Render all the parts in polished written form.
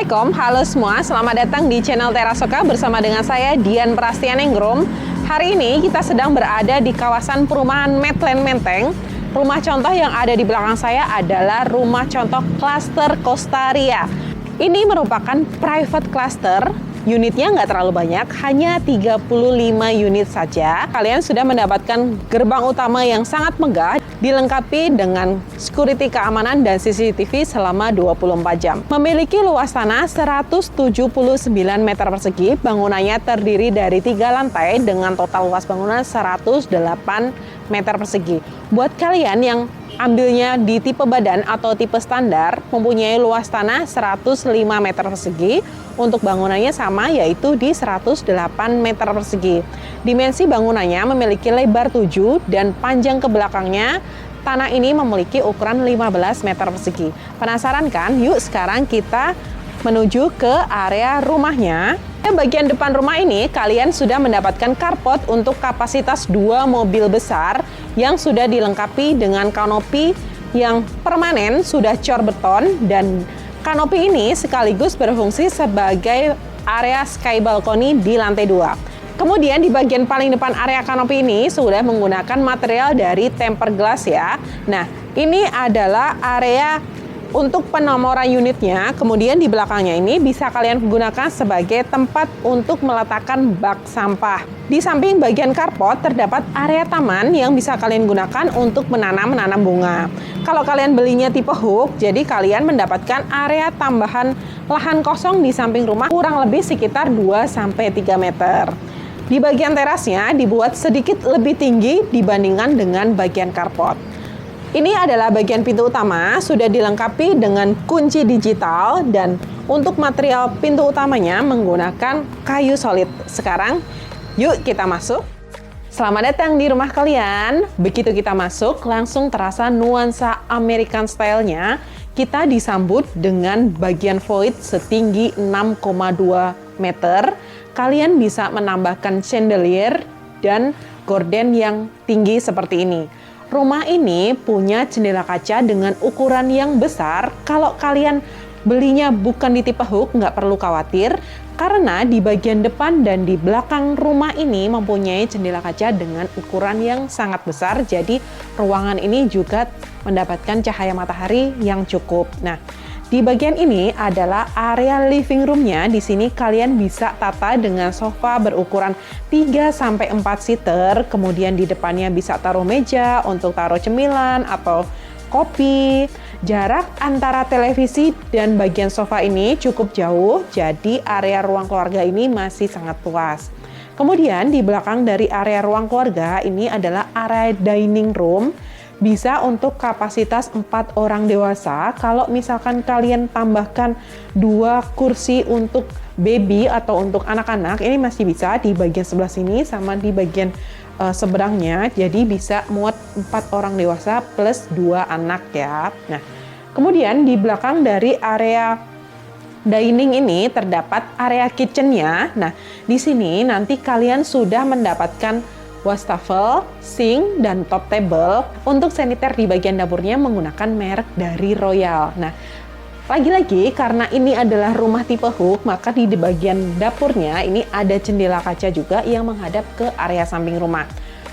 Assalamualaikum, halo semua, selamat datang di channel Terasoka bersama dengan saya Dian Prastianenggrom. Hari ini kita sedang berada di kawasan perumahan Medland Menteng. Rumah contoh yang ada di belakang saya adalah rumah contoh klaster Kostaria. Ini merupakan private cluster. Unitnya nggak terlalu banyak, hanya 35 unit saja. Kalian sudah mendapatkan gerbang utama yang sangat megah, dilengkapi dengan security keamanan dan CCTV selama 24 jam. Memiliki luas tanah 179 meter persegi, bangunannya terdiri dari 3 lantai dengan total luas bangunan 108 meter persegi. Buat kalian yang ambilnya di tipe badan atau tipe standar, mempunyai luas tanah 105 meter persegi, untuk bangunannya sama yaitu di 108 meter persegi. Dimensi bangunannya memiliki lebar 7 dan panjang ke belakangnya tanah ini memiliki ukuran 15 meter persegi. Penasaran kan? Yuk sekarang kita menuju ke area rumahnya. Di bagian depan rumah ini kalian sudah mendapatkan carport untuk kapasitas 2 mobil besar yang sudah dilengkapi dengan kanopi yang permanen, sudah cor beton, dan kanopi ini sekaligus berfungsi sebagai area sky balcony di lantai 2. Kemudian di bagian paling depan area kanopi ini sudah menggunakan material dari tempered glass ya. Nah, ini adalah area untuk penomoran unitnya. Kemudian di belakangnya ini bisa kalian gunakan sebagai tempat untuk meletakkan bak sampah. Di samping bagian carport terdapat area taman yang bisa kalian gunakan untuk menanam bunga. Kalau kalian belinya tipe hook, jadi kalian mendapatkan area tambahan lahan kosong di samping rumah kurang lebih sekitar 2-3 meter. Di bagian terasnya dibuat sedikit lebih tinggi dibandingkan dengan bagian carport. Ini adalah bagian pintu utama, sudah dilengkapi dengan kunci digital dan untuk material pintu utamanya menggunakan kayu solid. Sekarang, yuk kita masuk. Selamat datang di rumah kalian. Begitu kita masuk, langsung terasa nuansa American style-nya. Kita disambut dengan bagian void setinggi 6,2 meter. Kalian bisa menambahkan chandelier dan gorden yang tinggi seperti ini. Rumah ini punya jendela kaca dengan ukuran yang besar. Kalau kalian belinya bukan di tipe hook, nggak perlu khawatir. Karena di bagian depan dan di belakang rumah ini mempunyai jendela kaca dengan ukuran yang sangat besar. Jadi ruangan ini juga mendapatkan cahaya matahari yang cukup. Nah, di bagian ini adalah area living room-nya. Di sini kalian bisa tata dengan sofa berukuran 3-4 seater. Kemudian di depannya bisa taruh meja untuk taruh cemilan atau kopi. Jarak antara televisi dan bagian sofa ini cukup jauh, jadi area ruang keluarga ini masih sangat luas. Kemudian di belakang dari area ruang keluarga ini adalah area dining room. Bisa untuk kapasitas 4 orang dewasa. Kalau misalkan kalian tambahkan 2 kursi untuk baby atau untuk anak-anak, ini masih bisa di bagian sebelah sini sama di bagian seberangnya. Jadi bisa muat 4 orang dewasa plus 2 anak ya. Nah, kemudian di belakang dari area dining ini terdapat area kitchen-nya. Nah, di sini nanti kalian sudah mendapatkan wastafel, sink, dan top table. Untuk saniter di bagian dapurnya menggunakan merek dari Royal. Nah, lagi-lagi karena ini adalah rumah tipe hook, maka di bagian dapurnya ini ada jendela kaca juga yang menghadap ke area samping rumah.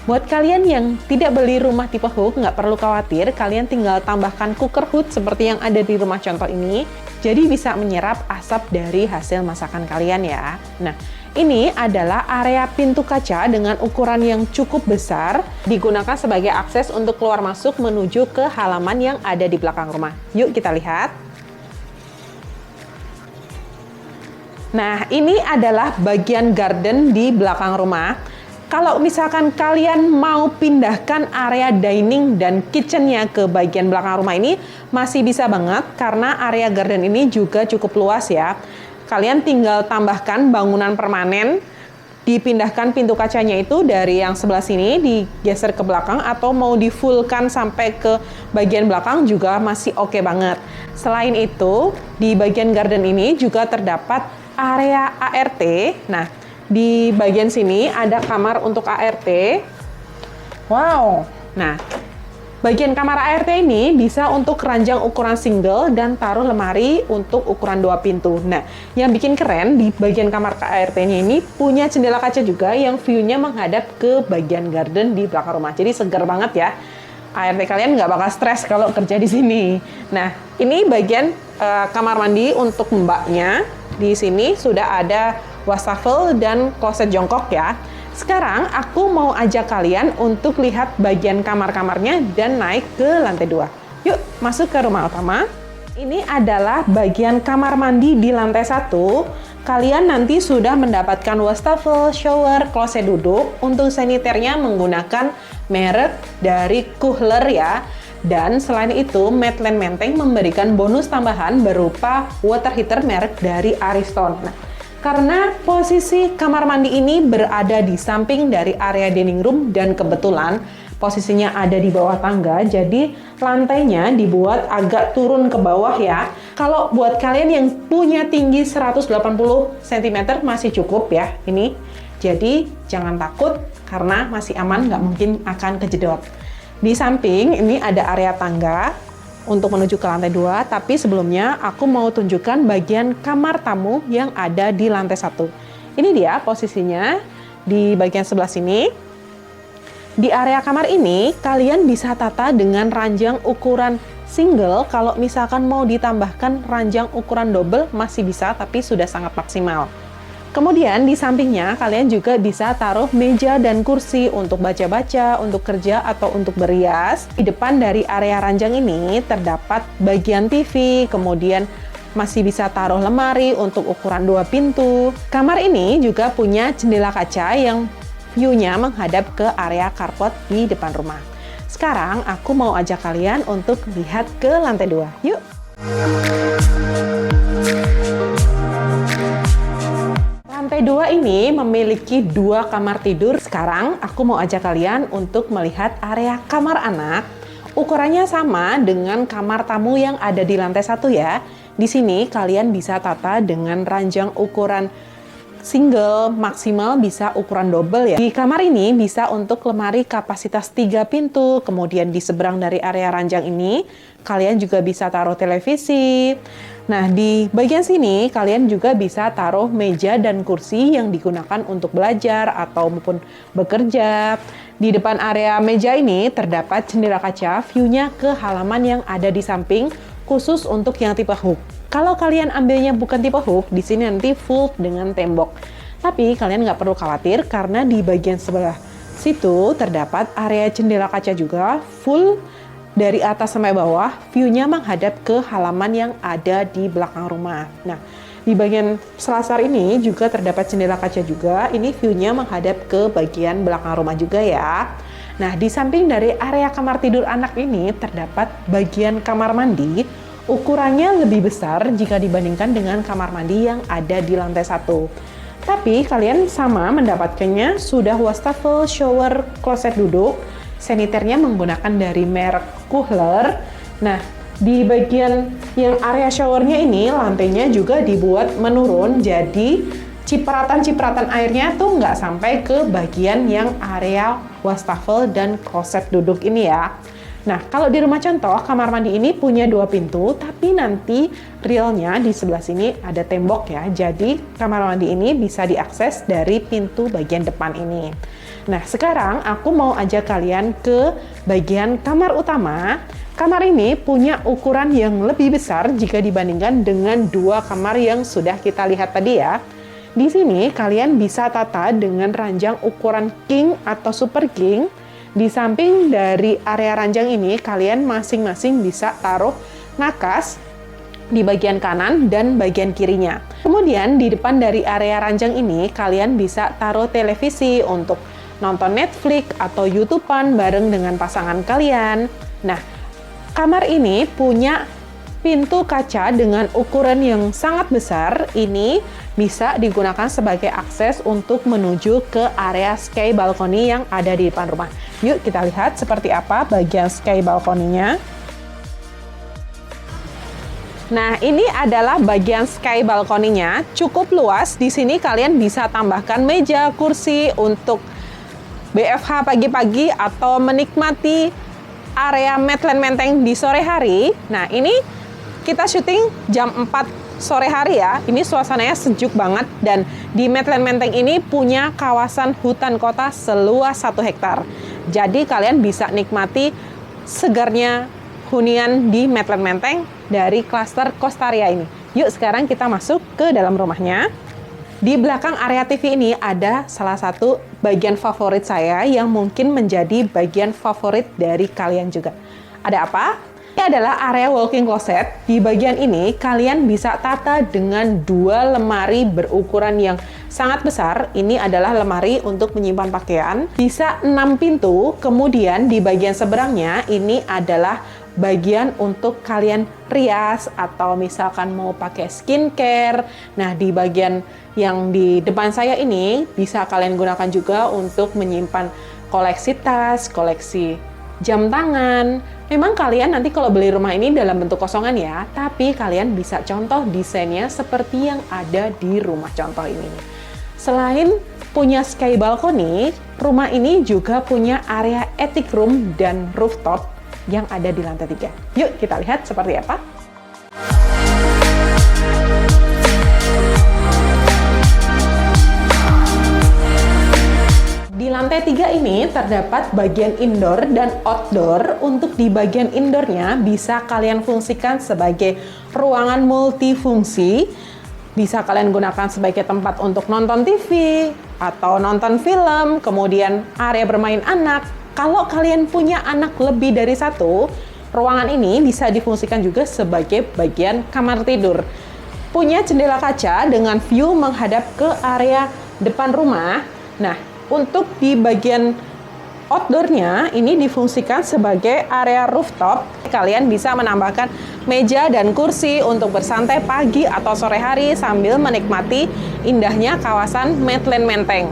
Buat kalian yang tidak beli rumah tipe hook, nggak perlu khawatir, kalian tinggal tambahkan cooker hood seperti yang ada di rumah contoh ini. Jadi bisa menyerap asap dari hasil masakan kalian ya. Nah, ini adalah area pintu kaca dengan ukuran yang cukup besar, digunakan sebagai akses untuk keluar masuk menuju ke halaman yang ada di belakang rumah. Yuk kita lihat. Nah, ini adalah bagian garden di belakang rumah. Kalau misalkan kalian mau pindahkan area dining dan kitchen-nya ke bagian belakang rumah ini, masih bisa banget karena area garden ini juga cukup luas ya. Kalian tinggal tambahkan bangunan permanen, dipindahkan pintu kacanya itu dari yang sebelah sini, digeser ke belakang, atau mau di-fullkan sampai ke bagian belakang juga masih oke banget. Selain itu, di bagian garden ini juga terdapat area ART. Nah, di bagian sini ada kamar untuk ART. Wow. Nah, Bagian kamar ART ini bisa untuk ranjang ukuran single dan taruh lemari untuk ukuran 2 pintu. Nah, yang bikin keren di bagian kamar ART-nya ini punya jendela kaca juga yang view-nya menghadap ke bagian garden di belakang rumah. Jadi segar banget ya. ART kalian nggak bakal stres kalau kerja di sini. Nah, ini bagian kamar mandi untuk mbaknya. Di sini sudah ada wastafel dan kloset jongkok ya. Sekarang aku mau ajak kalian untuk lihat bagian kamar-kamarnya dan naik ke lantai 2. Yuk, masuk ke rumah utama. Ini adalah bagian kamar mandi di lantai 1. Kalian nanti sudah mendapatkan wastafel, shower, kloset duduk. Untuk saniternya menggunakan merek dari Kohler ya. Dan selain itu, Maitland Menteng memberikan bonus tambahan berupa water heater merek dari Ariston. Nah, karena posisi kamar mandi ini berada di samping dari area dining room dan kebetulan posisinya ada di bawah tangga, jadi lantainya dibuat agak turun ke bawah ya. Kalau buat kalian yang punya tinggi 180 cm masih cukup ya ini. Jadi jangan takut karena masih aman, nggak mungkin akan kejedot. Di samping ini ada area tangga untuk menuju ke lantai 2, tapi sebelumnya aku mau tunjukkan bagian kamar tamu yang ada di lantai 1. Ini dia posisinya di bagian sebelah sini. Di area kamar ini, kalian bisa tata dengan ranjang ukuran single. Kalau misalkan mau ditambahkan ranjang ukuran double, masih bisa, tapi sudah sangat maksimal. Kemudian di sampingnya kalian juga bisa taruh meja dan kursi untuk baca-baca, untuk kerja atau untuk berias. Di depan dari area ranjang ini terdapat bagian TV, kemudian masih bisa taruh lemari untuk ukuran 2 pintu. Kamar ini juga punya jendela kaca yang view-nya menghadap ke area carport di depan rumah. Sekarang aku mau ajak kalian untuk lihat ke lantai 2. Yuk! Lantai 2 ini memiliki 2 kamar tidur. Sekarang aku mau ajak kalian untuk melihat area kamar anak. Ukurannya sama dengan kamar tamu yang ada di lantai 1 ya. Di sini kalian bisa tata dengan ranjang ukuran single, maksimal bisa ukuran double ya. Di kamar ini bisa untuk lemari kapasitas 3 pintu, kemudian di seberang dari area ranjang ini kalian juga bisa taruh televisi. Nah, di bagian sini kalian juga bisa taruh meja dan kursi yang digunakan untuk belajar atau maupun bekerja. Di depan area meja ini terdapat jendela kaca, view-nya ke halaman yang ada di samping, khusus untuk yang tipe hook. Kalau kalian ambilnya bukan tipe hook, di sini nanti full dengan tembok. Tapi kalian nggak perlu khawatir karena di bagian sebelah situ terdapat area jendela kaca juga, full dari atas sampai bawah, view-nya menghadap ke halaman yang ada di belakang rumah. Nah, di bagian selasar ini juga terdapat jendela kaca juga. Ini view-nya menghadap ke bagian belakang rumah juga ya. Nah, di samping dari area kamar tidur anak ini terdapat bagian kamar mandi. Ukurannya lebih besar jika dibandingkan dengan kamar mandi yang ada di lantai 1. Tapi kalian sama mendapatkannya sudah wastafel, shower, kloset duduk. Saniternya menggunakan dari merek Kohler. Nah, di bagian yang area showernya ini lantainya juga dibuat menurun, jadi cipratan-cipratan airnya tuh nggak sampai ke bagian yang area wastafel dan kloset duduk ini ya. Nah, kalau di rumah contoh, kamar mandi ini punya 2 pintu, tapi nanti realnya di sebelah sini ada tembok ya. Jadi, kamar mandi ini bisa diakses dari pintu bagian depan ini. Nah, sekarang aku mau ajak kalian ke bagian kamar utama. Kamar ini punya ukuran yang lebih besar jika dibandingkan dengan 2 kamar yang sudah kita lihat tadi ya. Di sini kalian bisa tata dengan ranjang ukuran king atau super king. Di samping dari area ranjang ini, kalian masing-masing bisa taruh nakas di bagian kanan dan bagian kirinya. Kemudian di depan dari area ranjang ini, kalian bisa taruh televisi untuk nonton Netflix atau YouTube-an bareng dengan pasangan kalian. Nah, kamar ini punya pintu kaca dengan ukuran yang sangat besar. Ini bisa digunakan sebagai akses untuk menuju ke area sky balcony yang ada di depan rumah. Yuk kita lihat seperti apa bagian sky balcony-nya. Nah, ini adalah bagian sky balcony-nya. Cukup luas. Di sini kalian bisa tambahkan meja, kursi untuk BFH pagi-pagi atau menikmati area Medland Menteng di sore hari. Nah, ini kita syuting jam 4 sore hari ya. Ini suasananya sejuk banget dan di Medland Menteng ini punya kawasan hutan kota seluas 1 hektar. Jadi kalian bisa nikmati segarnya hunian di Medland Menteng dari klaster Kostaria ini. Yuk sekarang kita masuk ke dalam rumahnya. Di belakang area TV ini ada salah satu bagian favorit saya yang mungkin menjadi bagian favorit dari kalian juga. Ada apa? Ini adalah area walk-in closet. Di bagian ini kalian bisa tata dengan 2 lemari berukuran yang sangat besar. Ini adalah lemari untuk menyimpan pakaian. Bisa 6 pintu. Kemudian di bagian seberangnya ini adalah bagian untuk kalian rias atau misalkan mau pakai skincare. Nah, di bagian yang di depan saya ini bisa kalian gunakan juga untuk menyimpan koleksi tas, koleksi jam tangan. Memang kalian nanti kalau beli rumah ini dalam bentuk kosongan ya, tapi kalian bisa contoh desainnya seperti yang ada di rumah contoh ini. Selain punya sky balcony, rumah ini juga punya area attic room dan rooftop yang ada di lantai 3. Yuk kita lihat seperti apa. Di lantai 3 ini terdapat bagian indoor dan outdoor. Untuk di bagian indoornya bisa kalian fungsikan sebagai ruangan multifungsi. Bisa kalian gunakan sebagai tempat untuk nonton TV atau nonton film, kemudian area bermain anak. Kalau kalian punya anak lebih dari 1, ruangan ini bisa difungsikan juga sebagai bagian kamar tidur. Punya jendela kaca dengan view menghadap ke area depan rumah. Nah, untuk di bagian outdoornya ini difungsikan sebagai area rooftop. Kalian bisa menambahkan meja dan kursi untuk bersantai pagi atau sore hari sambil menikmati indahnya kawasan Medland Menteng.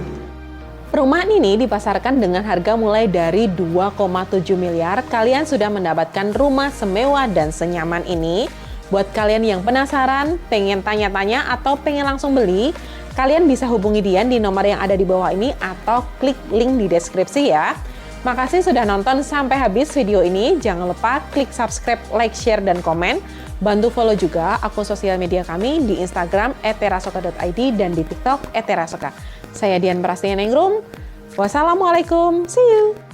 Perumahan ini dipasarkan dengan harga mulai dari 2,7 miliar. Kalian sudah mendapatkan rumah semewah dan senyaman ini. Buat kalian yang penasaran, pengen tanya-tanya atau pengen langsung beli, kalian bisa hubungi Dian di nomor yang ada di bawah ini atau klik link di deskripsi ya. Makasih sudah nonton sampai habis video ini. Jangan lupa klik subscribe, like, share, dan komen. Bantu follow juga akun sosial media kami di Instagram @terasoka.id dan di TikTok @terasoka. Saya Dian Prastianingrum. Wassalamualaikum. See you.